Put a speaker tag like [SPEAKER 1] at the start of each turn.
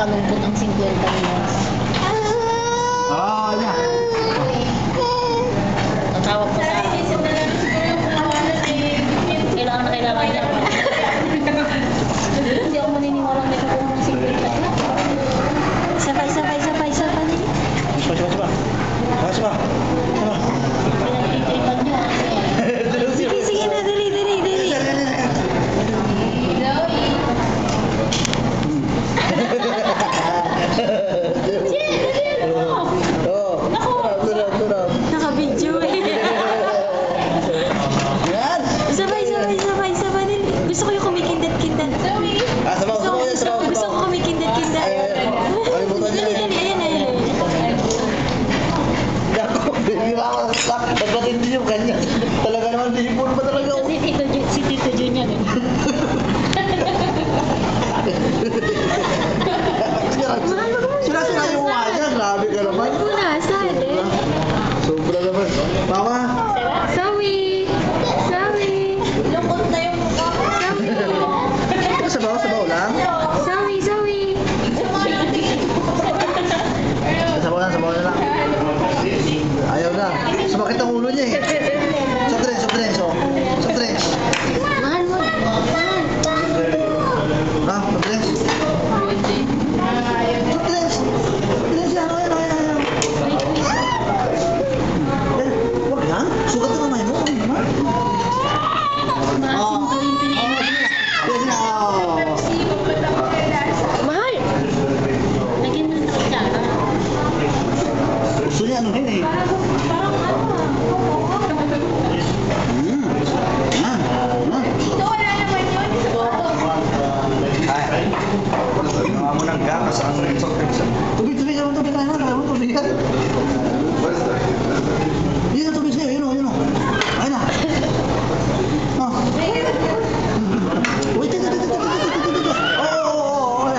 [SPEAKER 1] nakakalungkot ang 50 years.
[SPEAKER 2] Oo, yan.
[SPEAKER 1] Natawag ko sa kailangan niya. Hindi ako maniniwala may kukuha ng 50 years. Sabay. Pinag-itripan niyo.
[SPEAKER 3] Sige na, dali. Naka-video eh.
[SPEAKER 2] Yan.
[SPEAKER 3] Sabay. Gusto ko yung kumikindat-kindat. Gusto ko kumikindat-kindat. Dali. Ayan.
[SPEAKER 2] Dako, baby ako. Pagpatin din yung kanya. Talaga naman, bipon pa talaga ako.
[SPEAKER 1] Si Tito Junior.
[SPEAKER 2] Sira yung mukha niya. Grabe ka naman.
[SPEAKER 3] Punasan eh.
[SPEAKER 2] Sobra naman. Mama.
[SPEAKER 3] Sawi.
[SPEAKER 1] Lungkot na yung mukha ko.
[SPEAKER 2] Sabaw lang.
[SPEAKER 3] Sawi.
[SPEAKER 2] Sabaw na lang. Ayaw na. Sumakit ang ulo niya eh. Soft drinks.
[SPEAKER 3] Mahal mo.
[SPEAKER 2] Soft drinks. Yan. Wag yan. Sugat na kamay mo.
[SPEAKER 3] Mahal.
[SPEAKER 1] Lagyan mo na kutsara.
[SPEAKER 2] Gusto niya ano yun eh.
[SPEAKER 4] Mga mo ng gamas ang soft drinks.
[SPEAKER 2] Tubig yan. Yun ang tubig sa'yo. Yun o. Ayun na. Wait. Oo.